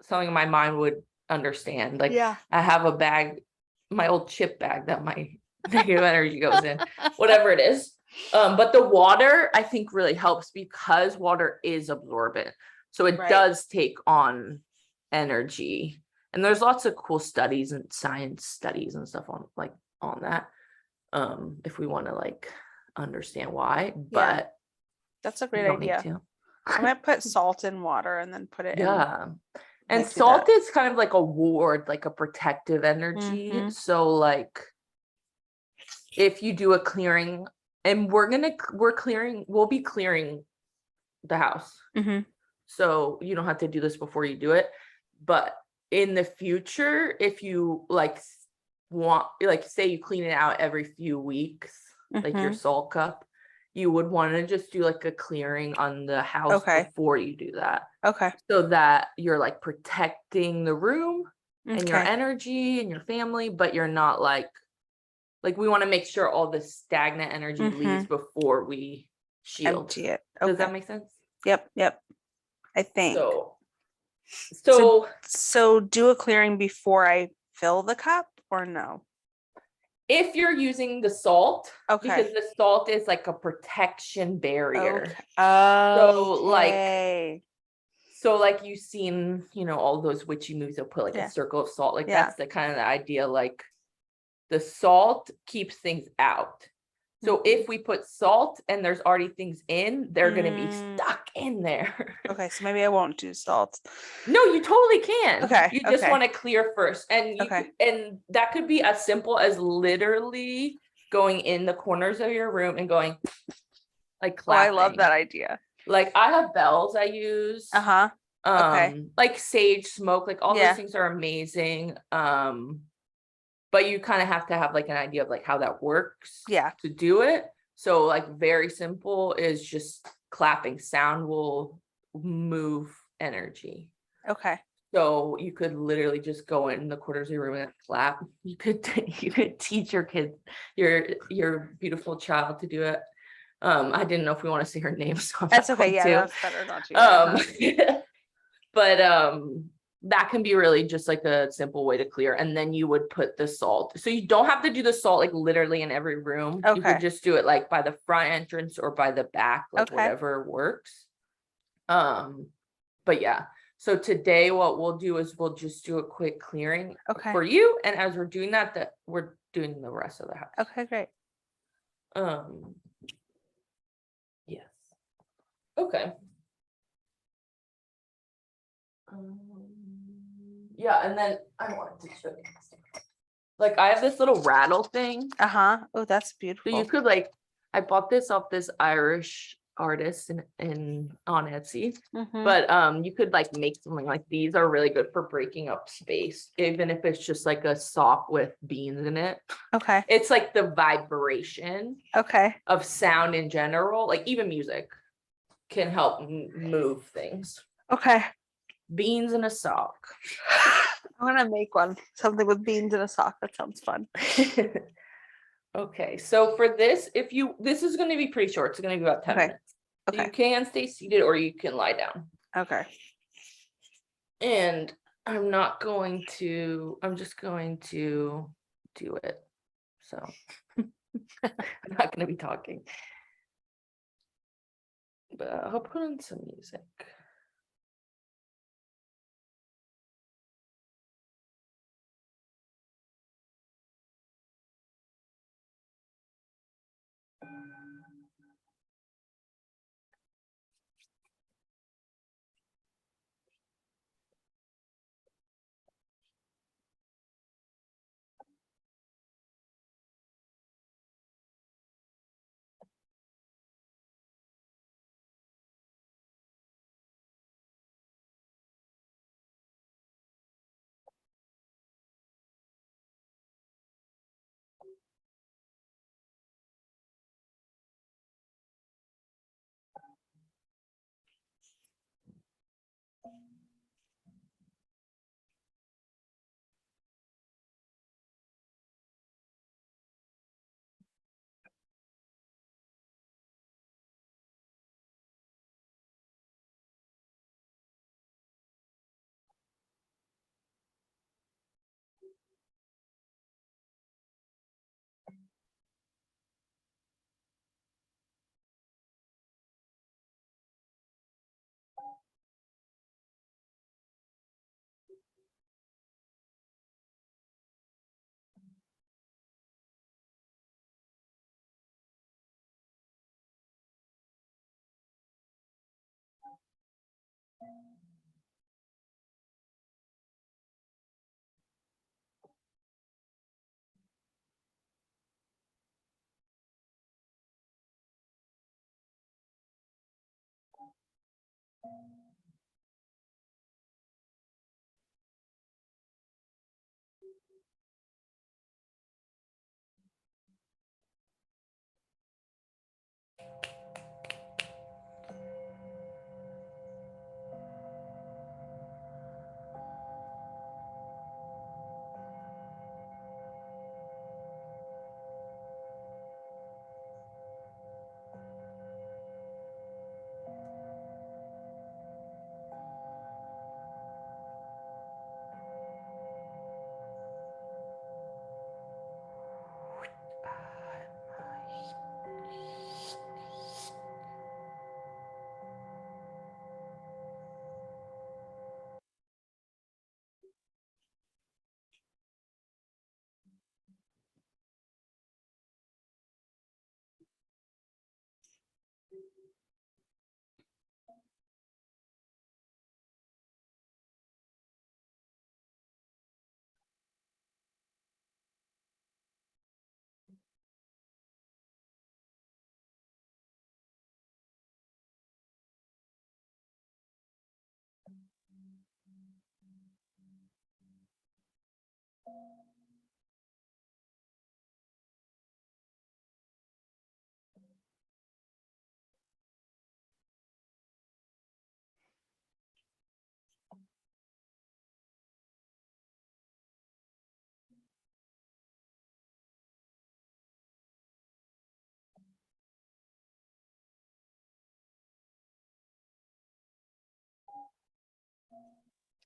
something my mind would understand. Like I have a bag, my old chip bag that my negative energy goes in, whatever it is. But the water I think really helps because water is absorbent. So it does take on energy. And there's lots of cool studies and science studies and stuff on that. If we want to like understand why, but that's a great idea. I might put salt in water and then put it in. And salt is kind of like a ward, like a protective energy. So like if you do a clearing, and we'll be clearing the house. So you don't have to do this before you do it. But in the future, if you like want, like say you clean it out every few weeks, like your salt cup, you would want to just do like a clearing on the house before you do that. So that you're like protecting the room and your Okay. energy and your family, but you're not like we want to make sure all the stagnant energy leaves before we shield. Empty it. Does Okay. that make sense? Yep. I think. So do a clearing before I fill the cup or no? If you're using the salt, Okay. because the salt is like a protection barrier. Okay. So like you've seen, all those witchy movies, they'll put like Yeah. a circle of salt. Like Yeah. that's the kind of the idea, like the salt keeps things out. So if we put salt and there's already things in, they're going to be stuck in there. Okay, so maybe I won't do salt. No, you totally can. Okay. You just want to clear first. And and that could be as simple as literally going in the corners of your room and going like clapping. Oh, I love that idea. Like I have bells I use. Okay. Like sage smoke, like all Yeah. those things are amazing. But you kind of have to have like an idea of like how that works to do it. So like very simple is just clapping. Sound will move energy. Okay. So you could literally just go in the corners of your room and clap. You could teach your kid, your beautiful child to do it. I didn't know if we want to say her name, so that's okay. Yeah, that's better not to. But that can be really just like a simple way to clear. And then you would put the salt. So you don't have to do the salt like literally in every room. Okay. You could just do it like by the front entrance or by the back, like whatever works. But yeah. So today what we'll do is we'll just do a quick clearing for you. And as we're doing that, we're doing the rest of the house. Okay, great. Yes. Okay. Yeah, and then I wanted to show you. Like I have this little rattle thing. Oh, that's beautiful. So you could I bought this off this Irish artist in on Etsy. But you could make something like these are really good for breaking up space, even if it's just like a sock with beans in it. Okay. It's like the vibration of sound in general, like even music can help move things. Okay. Beans in a sock. I'm gonna make something with beans in a sock. That sounds fun. Okay, so for this, this is going to be pretty short. It's going to be about 10 minutes. So you can stay seated or you can lie down. Okay. And I'm just going to do it. So I'm not going to be talking. But I'll put on some music.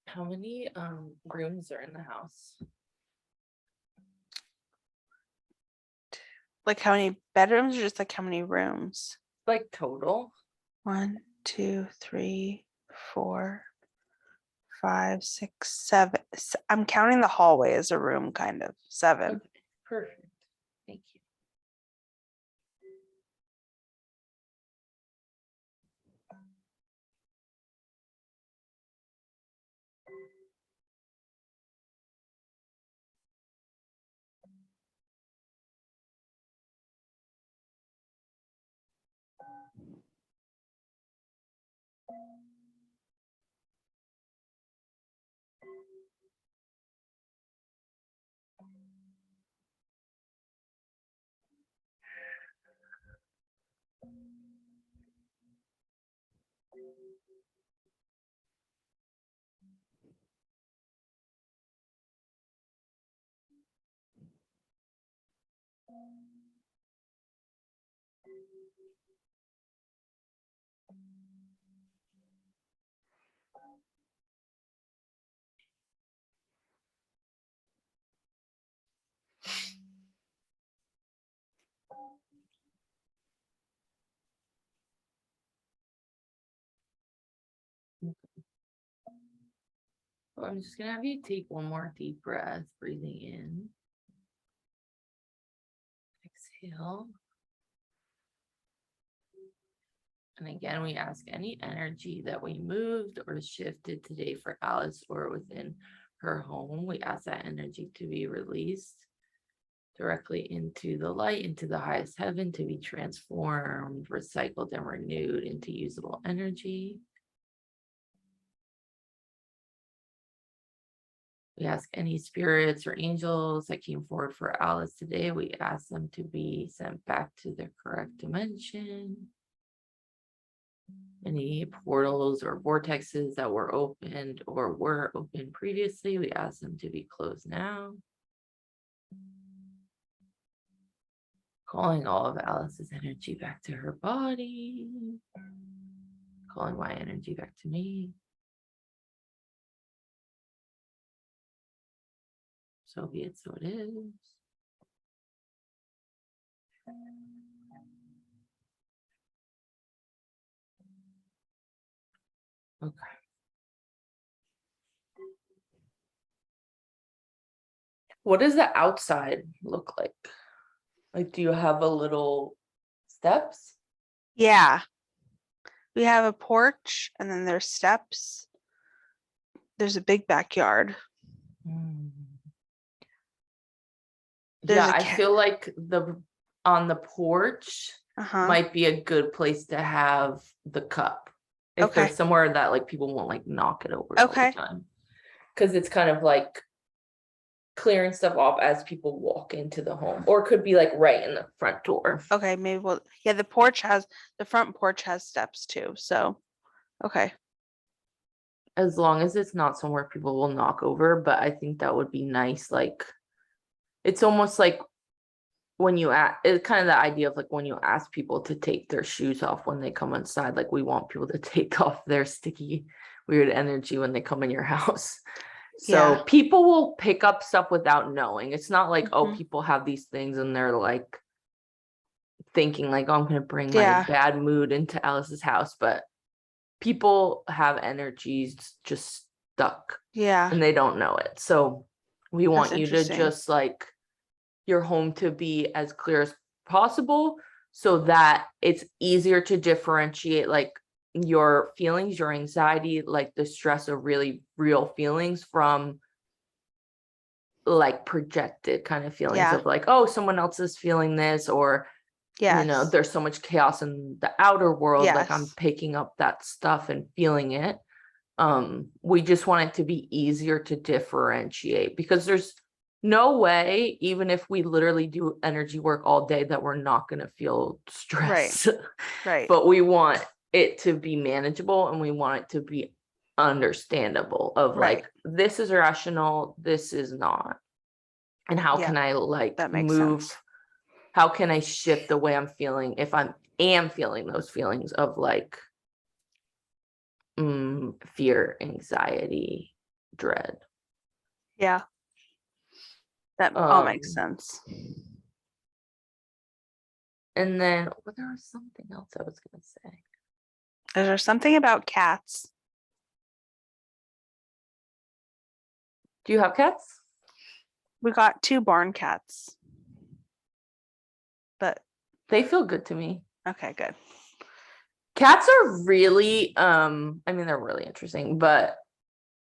How many rooms are in the house? Like how many bedrooms or just like how many rooms? Like total? 1, 2, 3, 4, 5, 6, 7. I'm counting the hallway as a room, kind of. 7. Okay, perfect. Thank you. Well, I'm just gonna have you take one more deep breath, breathing in. Exhale. And again, we ask any energy that we moved or shifted today for Alice or within her home, we ask that energy to be released directly into the light, into the highest heaven, to be transformed, recycled, and renewed into usable energy. We ask any spirits or angels that came forward for Alice today, we ask them to be sent back to their correct dimension. Any portals or vortexes that were opened or were open previously, we ask them to be closed now. Calling all of Alice's energy back to her body. Calling my energy back to me. So be it, so it is. Okay. What does the outside look like? Like, do you have a little steps? Yeah. We have a porch and then there's steps. There's a big backyard. Mm. There's Yeah, a I cat. feel like on the porch might be a good place to have the cup. If Okay. there's somewhere that like people won't like knock it over all the Okay. time. Because it's kind of like clearing stuff off as people walk into the home, or it could be like right in the front door. Okay, maybe yeah, the front porch has steps too. So, okay. As long as it's not somewhere people will knock over, but I think that would be nice. Like, it's almost like when you it's kind of the idea of like when you ask people to take their shoes off when they come inside, like we want people to take off their sticky, weird energy when they come in your house. So Yeah. people will pick up stuff without knowing. It's not like, oh, Mhm. people have these things and they're like thinking like, oh, I'm going to bring my Yeah. bad mood into Alice's house. But people have energies just stuck Yeah. and they don't know it. So we want That's you to interesting. just like your home to be as clear as possible so that it's easier to differentiate like your feelings, your anxiety, like the stress of really real feelings from like projected kind of feelings Yeah. of like, oh, someone else is feeling this, or Yes. there's so much chaos in the outer world, like I'm Yes. picking up that stuff and feeling it. We just want it to be easier to differentiate because there's no way, even if we literally do energy work all day, that we're not going to feel Right. stress. Right. But we want it to be manageable, and we want it to be understandable of Right. like, this is rational, this is not. And how Yeah, can I like that makes move? sense. How can I shift the way I'm feeling if I am feeling those feelings of like fear, anxiety, dread? Yeah, that all makes Um, sense. and then there was something else I was gonna say. Is there something about cats? Do you have cats? We got 2 barn cats. But They feel good to me. okay, good. Cats are really, I mean, they're really interesting, but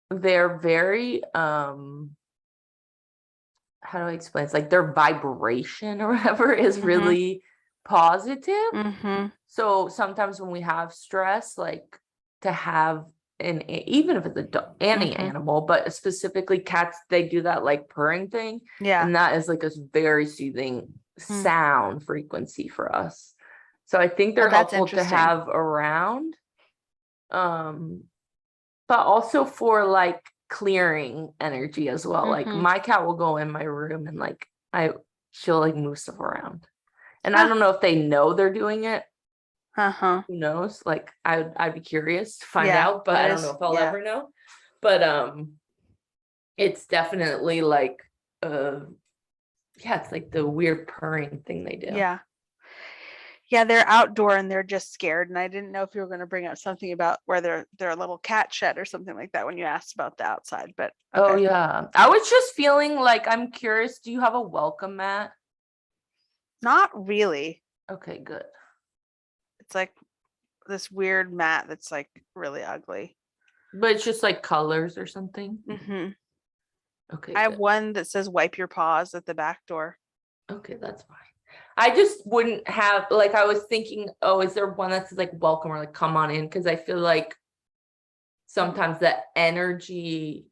they're very, how do I explain? It's like their vibration or whatever is Mhm. really positive. Mhm. So sometimes when we have stress, like to have even if it's any Mhm. animal, but specifically cats, they do that like purring thing, Yeah. and that is like a very soothing Mm. sound frequency for us. So I think Oh, they're that's helpful to interesting. have around. Um, but also for like clearing energy as well. Like Mhm. my cat will go in my room and like she'll like move stuff around. And I Huh. don't know if they know they're doing it. Uh-huh. Who knows? Like I'd be curious to find Yeah, out, but that I don't know is, if I'll yeah. ever know. But it's definitely like yeah, it's like the weird purring thing they do. Yeah. Yeah, they're outdoor and they're just scared. And I didn't know if you were going to bring up something about where they're a little cat shed or something like that when you asked about the outside, but Oh okay. yeah. I was just feeling like I'm curious, do you have a welcome mat? Not really. Okay, good. It's like this weird mat that's like really ugly. But it's just like colors or something. Mhm. Okay, I have good. one that says wipe your paws at the back door. Okay, that's fine. I just wouldn't have like I was thinking, oh, is there one that says like welcome or like come on in? Because I feel like sometimes the energy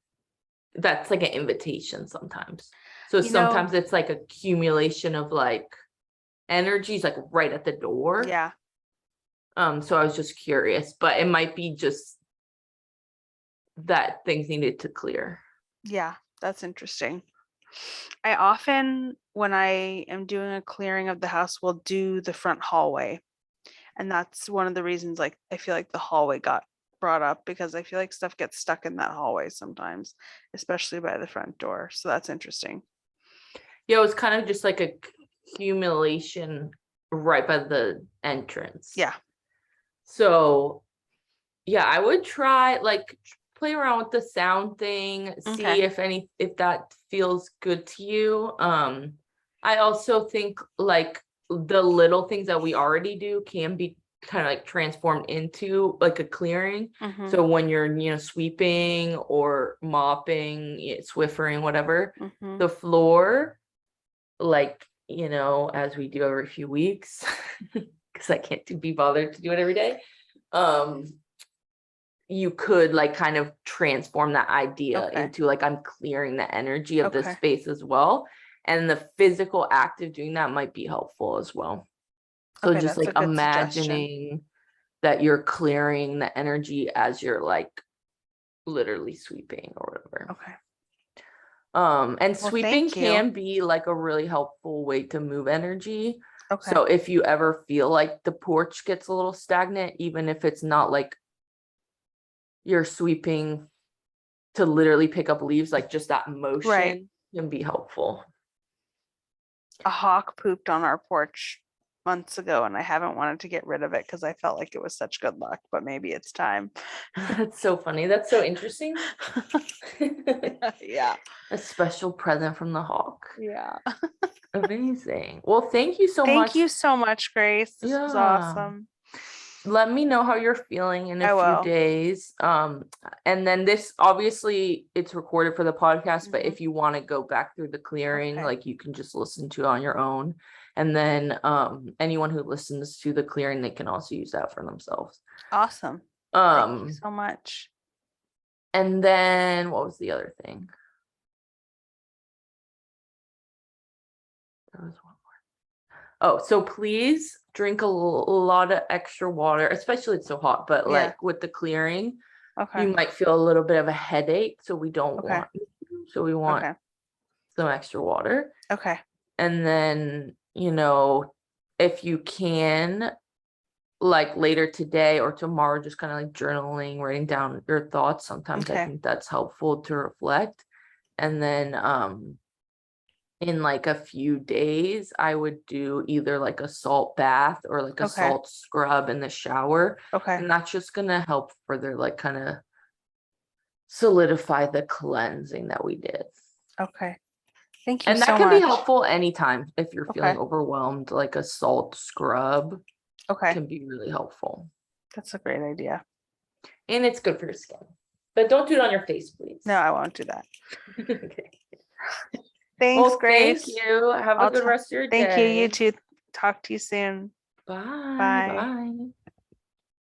that's like an invitation sometimes. So You know, sometimes it's like accumulation of like energies like right at the door. yeah. So I was just curious, but it might be just that things needed to clear. Yeah, that's interesting. I often, when I am doing a clearing of the house, will do the front hallway. And that's one of the reasons like I feel like the hallway got brought up because I feel like stuff gets stuck in that hallway sometimes, especially by the front door. So that's interesting. Yeah, it was kind of just like a accumulation right by the entrance. Yeah. So yeah, I would try like play around with the sound thing, see Okay. if that feels good to you. I also think like the little things that we already do can be kind of like transformed into like a clearing. Mm-hmm. So when you're, sweeping or mopping, Swiffering, whatever, Mm-hmm. the floor, like, as we do every few weeks, because I can't be bothered to do it every day. You could like kind of transform that idea Okay. into like I'm clearing the energy of the Okay. space as well. And the physical act of doing that might be helpful as well. So Okay, just that's like a good suggestion. imagining that you're clearing the energy as you're like literally sweeping or whatever. Okay. And Well, sweeping thank you. can be like a really helpful way to move energy. Okay. So if you ever feel like the porch gets a little stagnant, even if it's not like you're sweeping to literally pick up leaves, like just that Right. motion can be helpful. A hawk pooped on our porch months ago and I haven't wanted to get rid of it because I felt like it was such good luck, but maybe it's time. That's so funny. That's so interesting. Yeah. A special present from the hawk. Yeah. Amazing. Well, thank you so Thank much. you so much, Grace. This was Yeah. awesome. Let me know how you're feeling in a I few will. days. And then this obviously it's recorded for the podcast, but Mhm. if you want to go back through the clearing, Okay. like you can just listen to it on your own. And then anyone who listens to the clearing, they can also use that for themselves. Awesome. Thank you Um, so much. and then what was the other thing? There was one more. Oh, so please drink a lot of extra water, especially it's so hot, but Yeah. like with the clearing, Okay. you might feel a little bit of a headache. So we don't Okay. want, so we want Okay. some extra water. Okay. And then, if you can, like later today or tomorrow, just kind of like journaling, writing down your thoughts. Sometimes I Okay. think that's helpful to reflect. And then in like a few days, I would do either like a salt bath or like a Okay. salt scrub in the shower. Okay. And that's just gonna help further like kind of solidify the cleansing that we did. Okay. Thank you And that so can be much. helpful anytime if you're feeling Okay. overwhelmed, like a salt scrub Okay. can be really helpful. That's a great idea. And it's good for your skin. But don't do it on your face, please. No, I won't do that. Okay. Thanks, Well, Grace. thank you. Have a I'll good ta- rest of your Thank you. day. You too. Talk to you soon. Bye. Bye. Bye.